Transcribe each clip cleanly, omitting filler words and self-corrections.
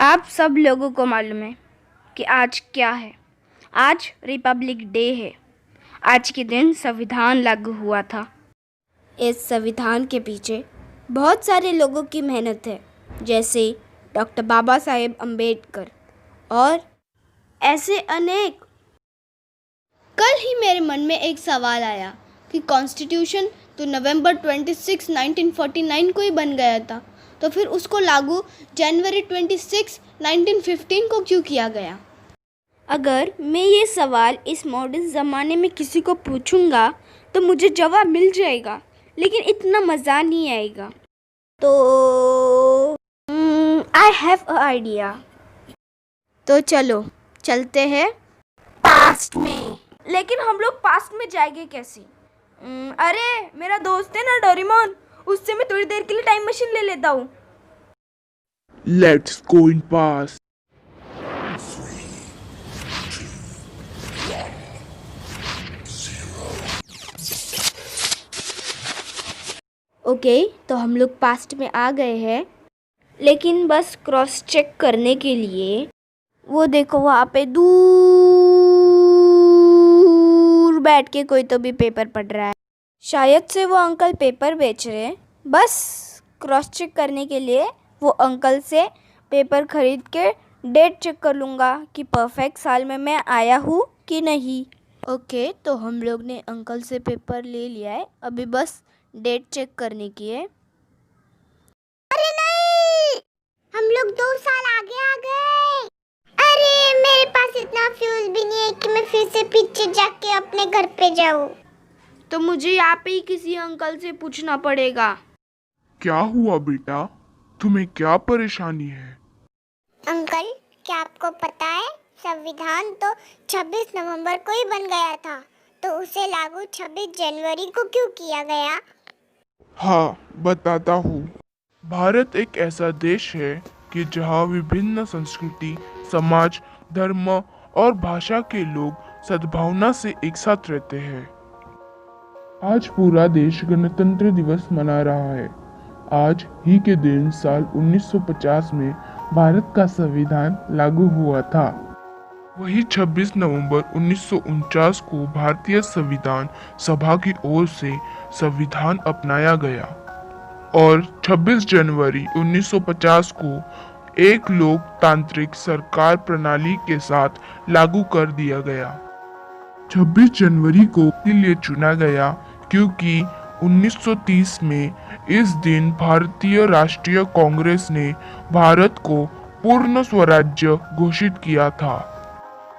आप सब लोगों को मालूम है कि आज क्या है। आज रिपब्लिक डे है। आज के दिन संविधान लागू हुआ था। इस संविधान के पीछे बहुत सारे लोगों की मेहनत है, जैसे डॉक्टर बाबा साहेब अम्बेडकर और ऐसे अनेक। कल ही मेरे मन में एक सवाल आया कि कॉन्स्टिट्यूशन तो नवंबर 26, 1949 को ही बन गया था, तो फिर उसको लागू जनवरी 26, 1915 को क्यों किया गया। अगर मैं ये सवाल इस मॉडर्न ज़माने में किसी को पूछूंगा तो मुझे जवाब मिल जाएगा, लेकिन इतना मज़ा नहीं आएगा। तो आई हैव अ आइडिया। तो चलो चलते हैं पास्ट में। लेकिन हम लोग पास्ट में जाएंगे कैसे? अरे मेरा दोस्त है ना डोरेमोन, उससे मैं थोड़ी देर के लिए टाइम मशीन ले लेता हूँ। Let's go in past. Okay, तो हम लोग पास्ट में आ गए हैं, लेकिन बस क्रॉस चेक करने के लिए वो देखो वहाँ पे दूर बैठ के कोई तो भी पेपर पढ़ रहा है। शायद से वो अंकल पेपर बेच रहे हैं। बस क्रॉस चेक करने के लिए वो अंकल से पेपर खरीद के डेट चेक कर लूँगा कि परफेक्ट साल में मैं आया हूँ कि नहीं। ओके, तो हम लोग ने अंकल से पेपर ले लिया है, अभी बस डेट चेक करने की है। अरे नहीं, हम लोग 2 साल आगे आ गए। अरे मेरे पास इतना फ्यूज भी नहीं है कि मैं फिर से पीछे जाके अपने घर पे जाऊं। तो मुझे यहाँ पे ही किसी अंकल से पूछना पड़ेगा। क्या हुआ बेटा? तुम्हें क्या परेशानी है? अंकल, क्या आपको पता है संविधान तो 26 नवंबर को ही बन गया था, तो उसे लागू 26 जनवरी को क्यों किया गया? हाँ, बताता हूँ। भारत एक ऐसा देश है कि जहाँ विभिन्न संस्कृति, समाज, धर्म और भाषा के लोग सद्भावना से एक साथ रहते हैं। आज पूरा देश गणतंत्र दिवस मना रहा है। आज ही के दिन साल 1950 में भारत का संविधान लागू हुआ था। वही 26 नवंबर 1949 को भारतीय संविधान सभा की ओर से संविधान अपनाया गया और 26 जनवरी 1950 को एक लोकतांत्रिक सरकार प्रणाली के साथ लागू कर दिया गया। 26 जनवरी को इसलिए चुना गया क्योंकि 1930 में इस दिन भारतीय राष्ट्रीय कांग्रेस ने भारत को पूर्ण स्वराज्य घोषित किया था।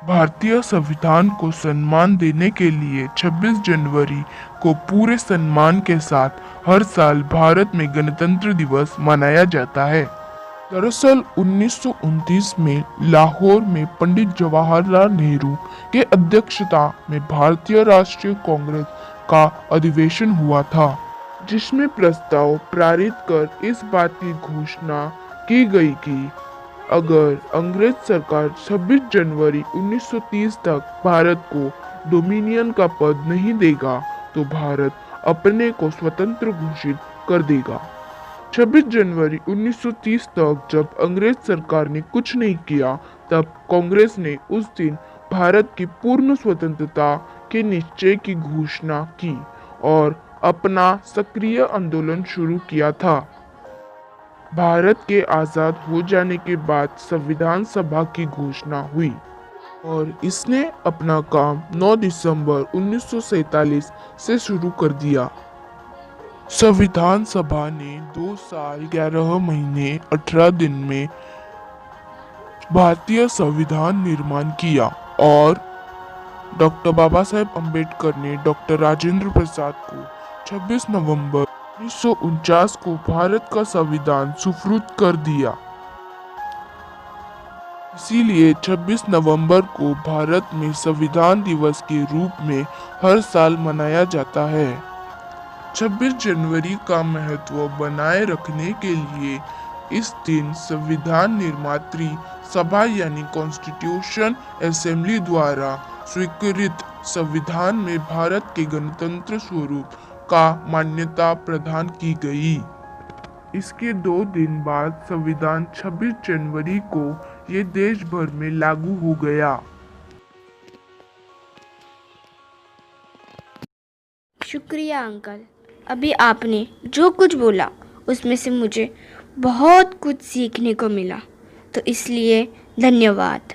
भारतीय संविधान को सम्मान देने के लिए 26 जनवरी को पूरे सम्मान के साथ हर साल भारत में गणतंत्र दिवस मनाया जाता है। दरअसल 1929 में लाहौर में पंडित जवाहरलाल नेहरू के अध्यक्षता में भारतीय राष्ट्रीय कांग्रेस का अधिवेशन हुआ था, जिसमें प्रस्ताव पारित कर इस बात की घोषणा की गई कि अगर अंग्रेज सरकार 26 जनवरी 1930 तक भारत को डोमिनियन का पद नहीं देगा तो भारत अपने को स्वतंत्र घोषित कर देगा। 26 जनवरी 1930 तक जब अंग्रेज सरकार ने कुछ नहीं किया, तब कांग्रेस ने उस दिन भारत की पूर्ण स्वतंत्रता के निश्चय की घोषणा की और अपना सक्रिय आंदोलन शुरू किया था। भारत के आज़ाद हो जाने के बाद संविधान सभा की घोषणा हुई और इसने अपना काम 9 दिसंबर 1947 से शुरू कर दिया। संविधान सभा ने 2 साल 11 महीने 18 दिन में भारतीय संविधान निर्माण किया और डॉक्टर बाबा साहेब अम्बेडकर ने डॉक्टर राजेंद्र प्रसाद को 26 नवंबर 1949 को भारत का संविधान सुपुर्द कर दिया। इसीलिए 26 नवंबर को भारत में संविधान दिवस के रूप में हर साल मनाया जाता है। 26 जनवरी का महत्व बनाए रखने के लिए इस दिन संविधान निर्मात्री सभा यानी कॉन्स्टिट्यूशन असेंबली द्वारा स्वीकृत संविधान में भारत के गणतंत्र स्वरूप का मान्यता प्रदान की गई। इसके 2 दिन बाद संविधान 26 जनवरी को ये देश भर में लागू हो गया। शुक्रिया अंकल। अभी आपने जो कुछ बोला उसमें से मुझे बहुत कुछ सीखने को मिला, तो इसलिए धन्यवाद।